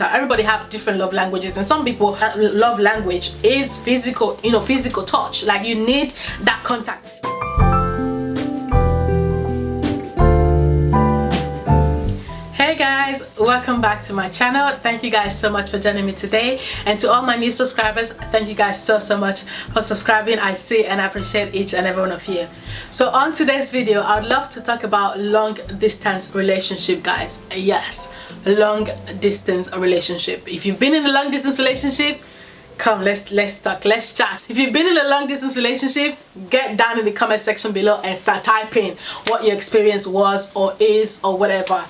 Everybody have different love languages, and some people love language is physical, physical touch. Like you need that contact. Hey guys, welcome back to my channel. Thank you guys so much for joining me today, and to all my new subscribers, thank you guys so much for subscribing. I see and I appreciate each and every one of you. So on today's video, I would love to talk about long distance relationship, guys. Yes, long distance relationship. If you've been in a long distance relationship, come, let's talk, let's chat. If you've been in a long distance relationship, get down in the comment section below and start typing what your experience was or is or whatever.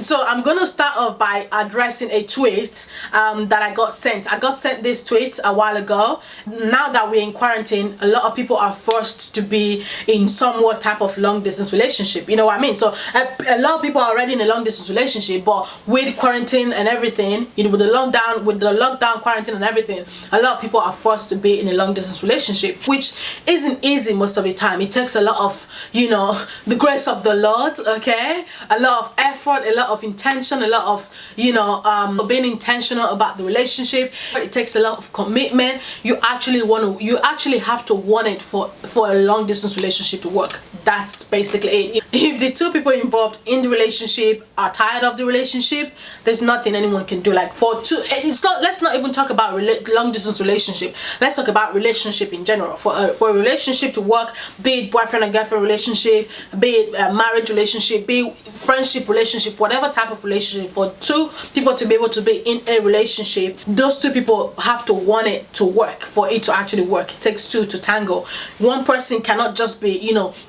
So I'm gonna start off by addressing a tweet that I got sent. I got sent this tweet a while ago. Now that we're in quarantine, a lot of people are forced to be in somewhat type of long distance relationship, you know what I mean? So a lot of people are already in a long distance relationship, but with quarantine and everything, with the lockdown, quarantine and everything, a lot of people are forced to be in a long distance relationship, which isn't easy most of the time. It takes a lot of, the grace of the Lord, okay? A lot of effort, a lot of intention, a lot of, being intentional about the relationship. It takes a lot of commitment. You actually have to want it for a long distance relationship to work. That's basically it. If the two people involved in the relationship are tired of the relationship, there's nothing anyone can do. Like let's not even talk about long distance relationship. Let's talk about relationship in general. For a relationship to work, be it boyfriend and girlfriend relationship, be it a marriage relationship, be it friendship relationship, whatever type of relationship, for two people to be able to be in a relationship, those two people have to want it to work. For it to actually work, it takes two to tango. One person cannot just be,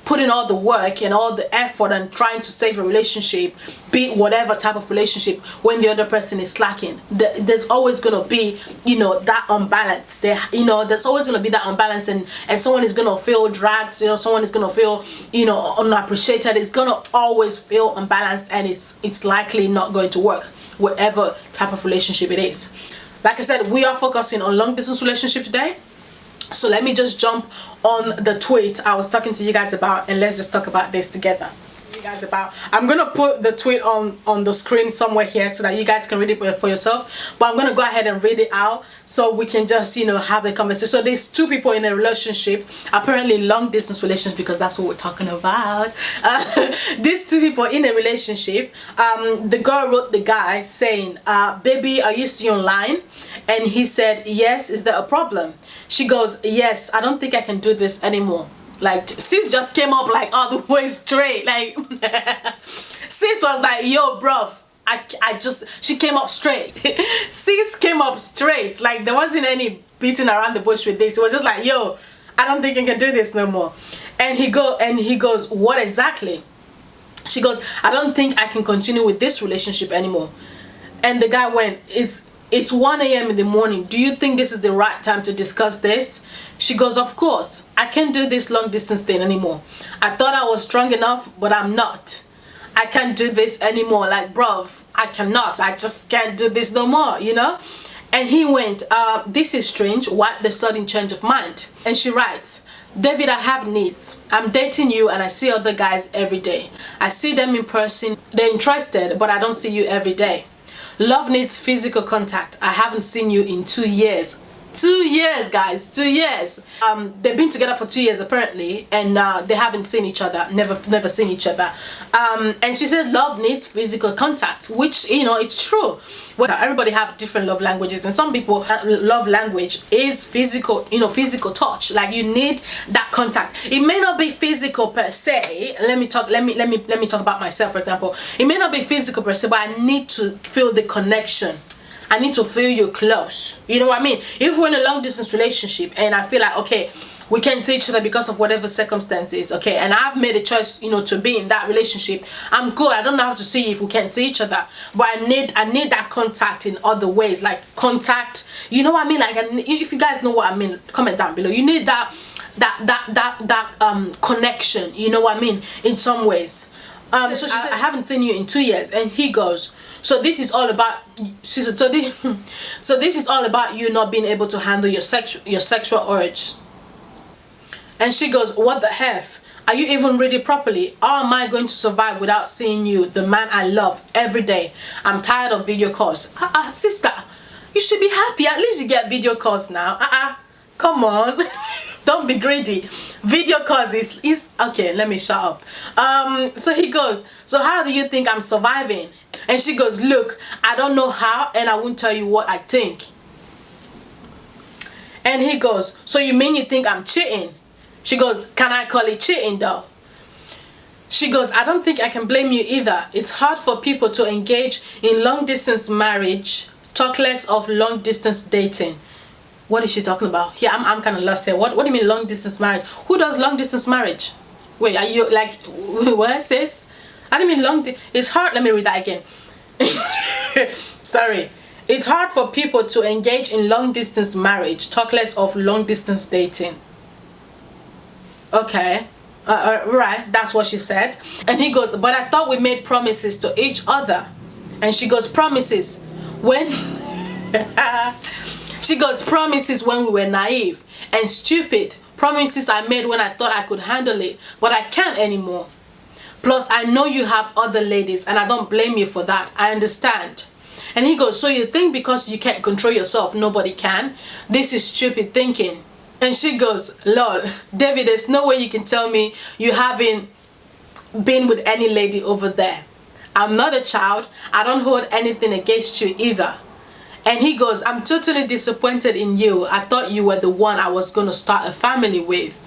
putting all the work and all the effort and trying to save a relationship, be it whatever type of relationship, when the other person is slacking. There's always gonna be, that unbalance. There's always gonna be that unbalance, and someone is gonna feel dragged. Someone is gonna feel, unappreciated. It's gonna always feel unbalanced, and it's likely not going to work, whatever type of relationship it is. Like I said, we are focusing on long distance relationship today. So let me just jump on the tweet I was talking to you guys about, and let's just talk about this together. I'm gonna put the tweet on the screen somewhere here so that you guys can read it for yourself, but I'm gonna go ahead and read it out so we can just have a conversation. So there's two people in a relationship, apparently long distance relationship, because that's what we're talking about. These two people in a relationship, the girl wrote the guy saying, baby, are you still online? And he said, yes. Is there a problem? She goes, yes, I don't think I can do this anymore. Like, sis just came up like all the way straight. Like sis was like, yo bruv, she came up straight. Sis came up straight. Like there wasn't any beating around the bush with this. It was just like, yo, I don't think I can do this no more. And he goes, what exactly? She goes, I don't think I can continue with this relationship anymore. And the guy went, it's 1 a.m. in the morning. Do you think this is the right time to discuss this? She goes, of course. I can't do this long distance thing anymore. I thought I was strong enough, but I'm not. I can't do this anymore. Like, bruv, I cannot. I just can't do this no more, And he went, this is strange. What the sudden change of mind? And she writes, David, I have needs. I'm dating you and I see other guys every day. I see them in person. They're interested, but I don't see you every day. Love needs physical contact. I haven't seen you in 2 years. 2 years, guys, 2 years. They've been together for 2 years apparently, and they haven't seen each other, never seen each other. And she said love needs physical contact, which it's true. Everybody have different love languages, and some people love language is physical, physical touch. Like you need that contact. It may not be physical per se. Let me talk about myself, for example. It may not be physical per se, but I need to feel the connection. I need to feel you close. You know what I mean? If we're in a long distance relationship and I feel like, okay, we can't see each other because of whatever circumstances, okay, and I've made a choice, to be in that relationship, I'm good. I don't know how to see if we can't see each other, but I need that contact in other ways, like contact. You know what I mean? Like, if you guys know what I mean, comment down below. You need that connection. You know what I mean? In some ways. So she said, I haven't seen you in 2 years, and he goes, so this is all about, she said, so this is all about you not being able to handle your sexual urge. And she goes, what the F? Are you even ready properly? How am I going to survive without seeing you, the man I love, every day? I'm tired of video calls. Sister, you should be happy. At least you get video calls now. Come on. Don't be greedy. Video calls is okay. Let me shut up. So he goes, so how do you think I'm surviving? And she goes, look, I don't know how, and I won't tell you what I think. And he goes, so you mean you think I'm cheating? She goes, can I call it cheating though? She goes, I don't think I can blame you either. It's hard for people to engage in long distance marriage, talk less of long distance dating. What is she talking about? Yeah, I'm kind of lost here. What do you mean long distance marriage? Who does long distance marriage? Wait, are you like, what, sis? I didn't mean long, it's hard. Let me read that again. Sorry. It's hard for people to engage in long distance marriage, talk less of long distance dating. Okay, right, that's what she said. And he goes, but I thought we made promises to each other. And she goes, promises when she goes, promises when we were naive and stupid. Promises I made when I thought I could handle it, but I can't anymore. Plus, I know you have other ladies, and I don't blame you for that. I understand. And he goes, so you think because you can't control yourself, nobody can? This is stupid thinking. And she goes, lol, David, there's no way you can tell me you haven't been with any lady over there. I'm not a child. I don't hold anything against you either. And he goes, I'm totally disappointed in you. I thought you were the one I was going to start a family with.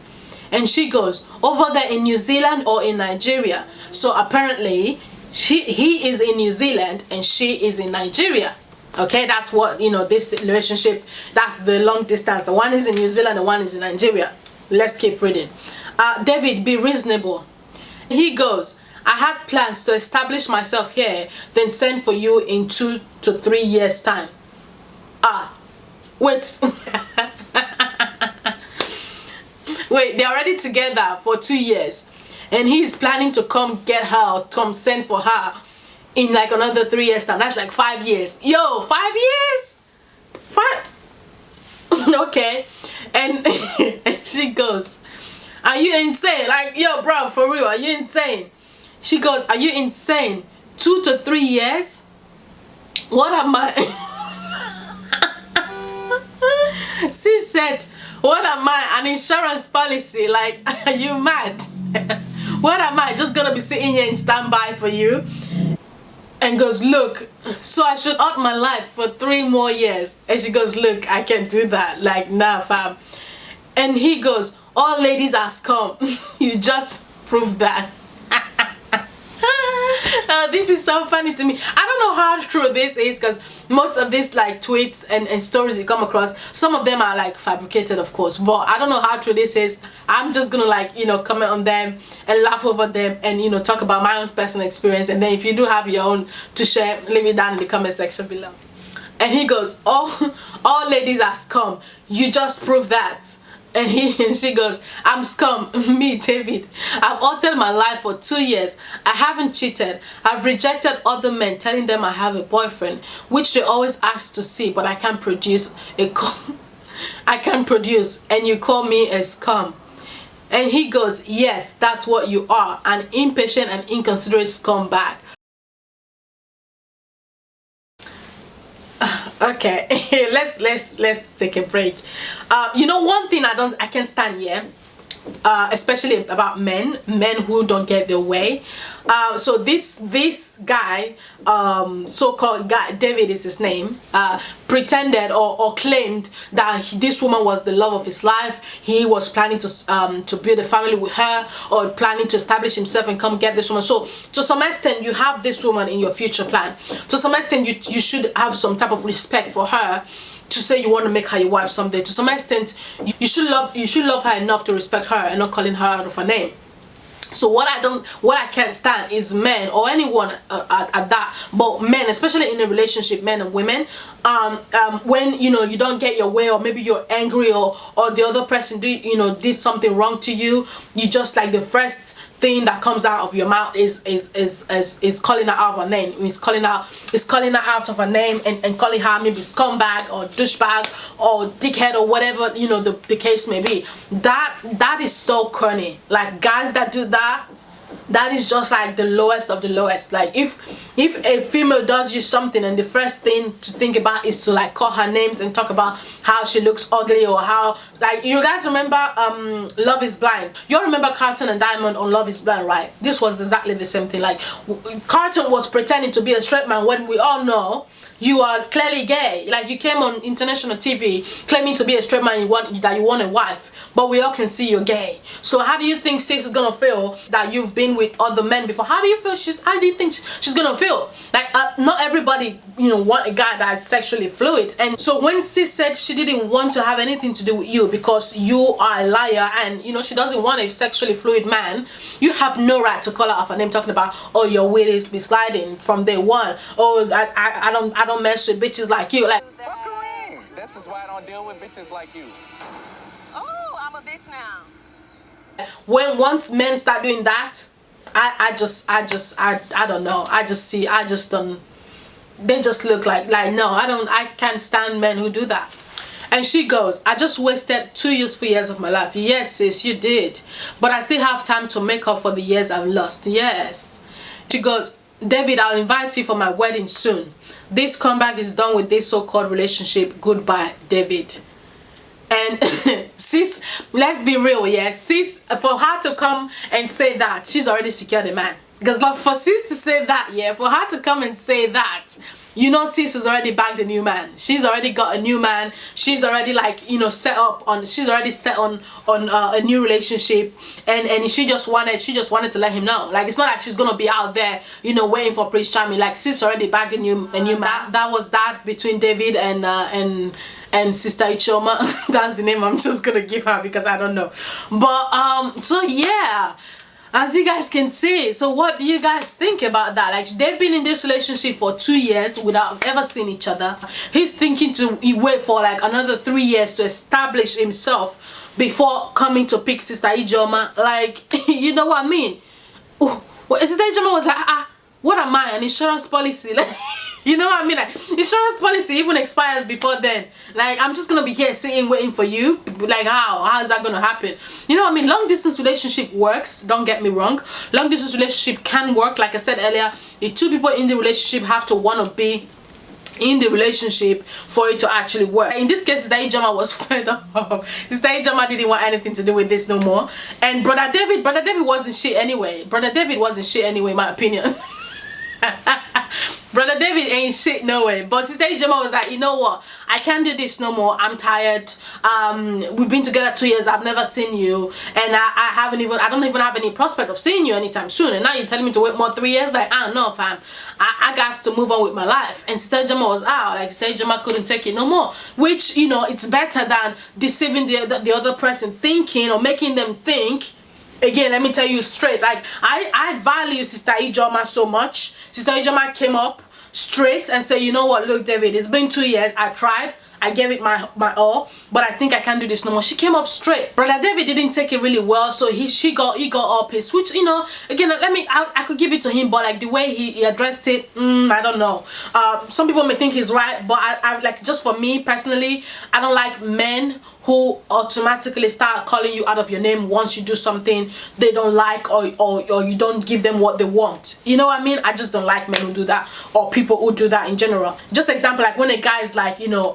And she goes, over there in New Zealand or in Nigeria? So apparently he is in New Zealand and she is in Nigeria. Okay, that's what, you know, this relationship, that's the long distance. The one is in New Zealand, the one is in Nigeria. Let's keep reading. David, be reasonable. He goes, I had plans to establish myself here, then send for you in 2 to 3 years time. Wait. Wait, they're already together for 2 years. And he's planning to come get her or come send for her in like another 3 years time. That's like 5 years. Yo, 5 years? 5? Okay. And, and she goes, are you insane? Like, yo, bro, for real, are you insane? She goes, are you insane? 2 to 3 years? What am I? She said, what am I? An insurance policy? Like, are you mad? What am I? Just gonna be sitting here in standby for you? And goes, look, so I should out my life for 3 more years. And she goes, look, I can't do that. Like, nah, fam. And he goes, all ladies are scum. You just proved that. This is so funny to me. I don't know how true this is, because most of these like tweets and stories you come across, some of them are like fabricated, of course, but I don't know how true this is. I'm just gonna, like, you know, comment on them and laugh over them and, you know, talk about my own personal experience. And then if you do have your own to share, leave it down in the comment section below. And he goes, all ladies are scum. You just proved that. And she goes, I'm scum. Me, David. I've altered my life for 2 years. I haven't cheated. I've rejected other men telling them I have a boyfriend, which they always ask to see, but I can't produce I can't produce, and you call me a scum. And he goes, yes, that's what you are, an impatient and inconsiderate scumbag. Okay, let's take a break. You know, one thing I can't stand here, especially about men who don't get their way. So this guy, so-called guy, David is his name, pretended or claimed that this woman was the love of his life. He was planning to build a family with her, or planning to establish himself and come get this woman. So to some extent, you have this woman in your future plan. To some extent, you should have some type of respect for her, to say you want to make her your wife someday. To some extent, you should love her enough to respect her and not calling her out of her name. So what I can't stand is men, or anyone at that, but men, especially in a relationship, men and women, when, you know, you don't get your way, or maybe you're angry, or the other person did something wrong to you, you just, like, the first thing that comes out of your mouth is calling her out of her name. It's calling her out of her name and calling her maybe scumbag or douchebag or dickhead or whatever, you know, the case may be. That is so corny. Like, guys that do that, that is just like the lowest of the lowest. Like, if a female does you something and the first thing to think about is to like call her names and talk about how she looks ugly, or how, like, you guys remember Love is Blind? You all remember Carlton and Diamond on Love is Blind, right? This was exactly the same thing. Like, Carlton was pretending to be a straight man when we all know you are clearly gay. Like, you came on international TV claiming to be a straight man, that you want a wife, but we all can see you're gay. So how do you think Sis is gonna feel that you've been with other men before? How do you think she's gonna feel? Like, not everybody, you know, want a guy that is sexually fluid. And so when Sis said she didn't want to have anything to do with you because you are a liar and, you know, she doesn't want a sexually fluid man, you have no right to call her off her name, talking about, oh, your willies be sliding from day one. Oh, I don't mess with bitches like you. Like, fuck her in. This is why I don't deal with bitches like you. Oh, I'm a bitch now. When once men start doing that, I don't know. They just look like no, I can't stand men who do that. And she goes, I just wasted 2 useful years of my life. Yes, sis, you did. But I still have time to make up for the years I've lost. Yes. She goes, David, I'll invite you for my wedding soon. This comeback is done with this so-called relationship. Goodbye, David. And sis, let's be real, yeah. Sis, for her to come and say that, she's already secured a man. Because like, for sis to say that, yeah, for her to come and say that, you know, sis has already bagged a new man. She's already got a new man. She's already, like, you know, set on a new relationship, and she just wanted to let him know. Like, it's not like she's gonna be out there, you know, waiting for Prince Charming. Like, sis already bagged a new man. That was that between David and Sister Ichoma. That's the name I'm just gonna give her because I don't know. But so yeah, as you guys can see, so what do you guys think about that? Like, they've been in this relationship for 2 years without ever seeing each other. He's thinking to wait for like another 3 years to establish himself before coming to pick Sister Ijoma. Like, you know what I mean? Sister Ijoma was like, what am I, an insurance policy? Like, you know what I mean? Like, insurance policy even expires before then. Like, I'm just gonna be here sitting waiting for you. Like, how is that gonna happen? You know what I mean? Long distance relationship works, don't get me wrong. Long distance relationship can work. Like I said earlier, the two people in the relationship have to want to be in the relationship for it to actually work. In this case, Sister Ijoma was fed up. Sister Ijoma didn't want anything to do with this no more. And Brother David wasn't shit anyway. Brother David wasn't shit anyway, in my opinion. Brother David ain't shit no way. But Sister Ijoma was like, you know what, I can't do this no more. I'm tired. We've been together 2 years. I've never seen you, and I don't even have any prospect of seeing you anytime soon. And now you're telling me to wait more 3 years? Like, I don't know, fam. I got to move on with my life. And Sister Ijoma was out. Like, Sister Ijoma couldn't take it no more. Which, you know, it's better than deceiving the other person, thinking or making them think. Again, let me tell you straight, like, I value Sister Ijoma so much. Sister Ijoma came up straight and said, you know what, look, David, it's been 2 years. I tried. I gave it my all, but I think I can't do this no more. She came up straight. Brother David didn't take it really well, so he got up his, which, you know, again, I could give it to him, but like the way he addressed it, I don't know. Some people may think he's right, but I like, just for me personally, I don't like men who automatically start calling you out of your name once you do something they don't like, or you don't give them what they want. You know what I mean? I just don't like men who do that, or people who do that in general. Just example, like when a guy is like, you know,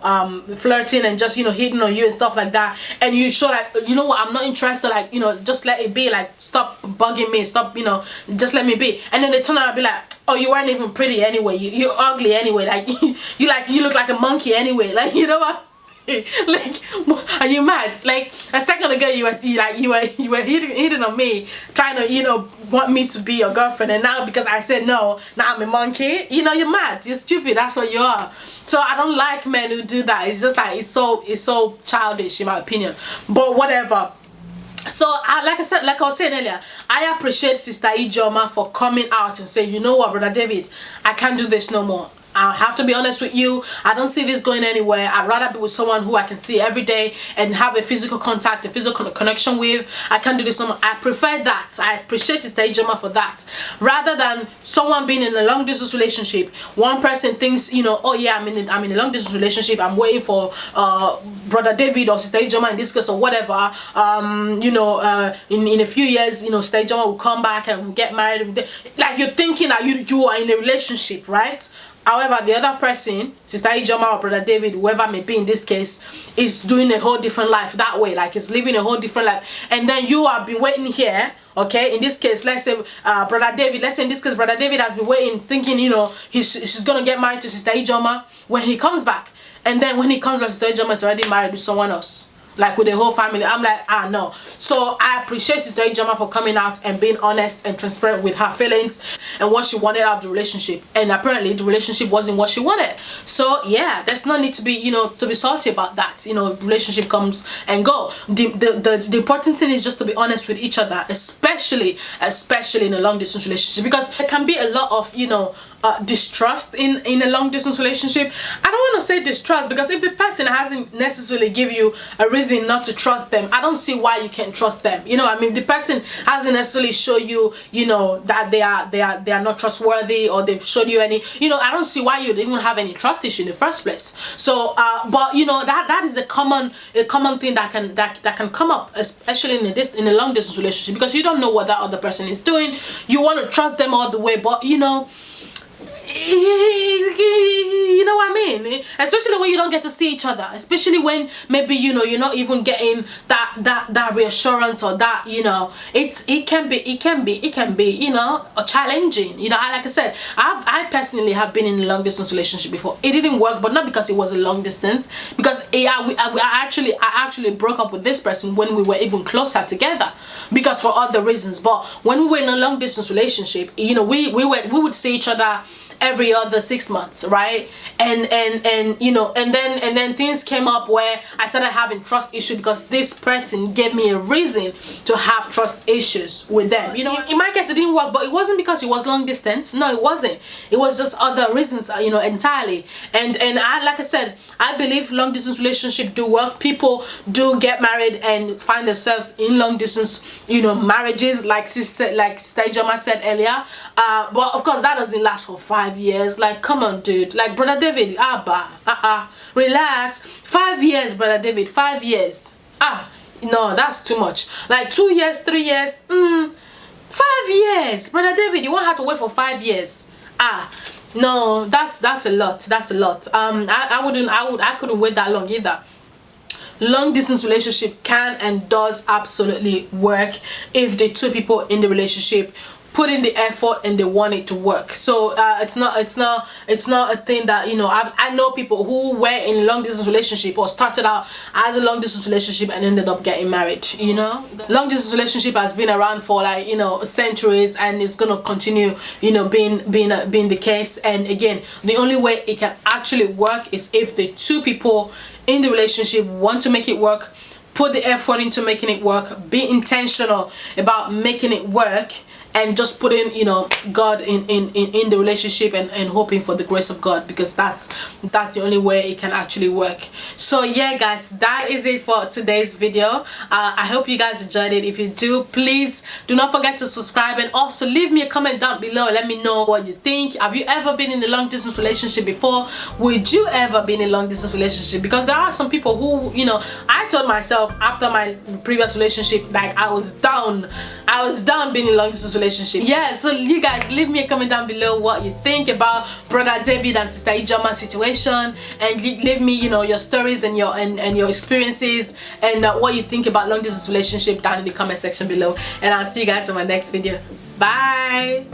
flirting and just, you know, hitting on you and stuff like that, and you show like, you know what, I'm not interested, like, you know, just let it be, like, stop bugging me, stop, you know, just let me be. And then they turn around and be like, oh, you weren't even pretty anyway, you're ugly anyway, like you look like a monkey anyway, like, you know what? Like, are you mad? Like, a second ago you were hitting on me, trying to, you know, want me to be your girlfriend, and now because I said no, now I'm a monkey. You know, you're mad, you're stupid, that's what you are. So I don't like men who do that. It's just like, it's so childish in my opinion, but whatever. So like I was saying earlier, I appreciate Sister Ijoma for coming out and saying, you know what, Brother David, I can't do this no more. I have to be honest with you, I don't see this going anywhere. I'd rather be with someone who I can see every day and have a physical contact, a physical connection with. I can do this. I prefer that. I appreciate Sister Ijoma for that, rather than someone being in a long distance relationship. One person thinks, you know, oh yeah, I'm in a long distance relationship, I'm waiting for Brother David or Sister Ijoma in this case or whatever. You know, in a few years, you know, Sister Ijoma will come back and we'll get married. Like, you're thinking that you are in a relationship, right? However, the other person, Sister Ijoma or Brother David, whoever may be in this case, is doing a whole different life that way. Like, it's living a whole different life. And then you have been waiting here, okay? In this case, let's say Brother David, let's say in this case, Brother David has been waiting, thinking, you know, she's going to get married to Sister Ijoma when he comes back. And then when he comes back, Sister Ijoma is already married to someone else. Like, with the whole family. I'm like, no. So I appreciate Sister Ijoma for coming out and being honest and transparent with her feelings and what she wanted out of the relationship. And apparently the relationship wasn't what she wanted. So yeah, there's no need to be, you know, to be salty about that. You know, relationship comes and go. The important thing is just to be honest with each other, especially in a long distance relationship, because there can be a lot of, you know, distrust in a long distance relationship. I don't want to say distrust, because if the person hasn't necessarily give you a reason not to trust them, I don't see why you can't trust them. You know, I mean, the person hasn't necessarily show you, you know, that they are not trustworthy, or they've showed you any, you know, I don't see why you'd even have any trust issue in the first place. So but you know, that is a common thing that can come up, especially in a long distance relationship, because you don't know what that other person is doing. You want to trust them all the way, but you know, you know what I mean, especially when you don't get to see each other, especially when maybe, you know, you're not even getting that reassurance, or that, you know, it can be you know, challenging. You know, like I said, I personally have been in a long distance relationship before. It didn't work, but not because it was a long distance, because I actually broke up with this person when we were even closer together, because for other reasons. But when we were in a long distance relationship, you know, we would see each other every other 6 months, right? And you know, and then things came up where I started having trust issues, because this person gave me a reason to have trust issues with them. You know, in my case it didn't work, but it wasn't because it was long distance. No, it wasn't. It was just other reasons, you know, entirely. And I, like I said, I believe long distance relationship do work. People do get married and find themselves in long distance, you know, marriages, like Sister Ijoma said earlier. But of course that doesn't last for 5 years. Like, come on, dude. Like, Brother David, relax. 5 years, Brother David, 5 years. No, that's too much. Like 2 years, 3 years, 5 years, Brother David, you won't have to wait for 5 years. No, that's a lot. That's a lot. I couldn't wait that long either. Long distance relationship can and does absolutely work if the two people in the relationship put in the effort and they want it to work. So it's not a thing that, you know, I know people who were in a long distance relationship or started out as a long distance relationship and ended up getting married. You know, long distance relationship has been around for, like, you know, centuries, and it's gonna continue, you know, being the case. And again, the only way it can actually work is if the two people in the relationship want to make it work, put the effort into making it work, be intentional about making it work, and just putting, you know, God in the relationship, and hoping for the grace of God, because that's the only way it can actually work. So yeah, guys, that is it for today's video. I hope you guys enjoyed it. If you do, please do not forget to subscribe, and also leave me a comment down below. Let me know what you think. Have you ever been in a long distance relationship before? Would you ever be in a long distance relationship? Because there are some people who, you know, I told myself after my previous relationship, like, I was down being in a long distance relationship. Yeah, so you guys leave me a comment down below what you think about Brother David and Sister Ijoma's situation, and leave me, you know, your stories and your experiences, and what you think about long distance relationship down in the comment section below. And I'll see you guys in my next video. Bye.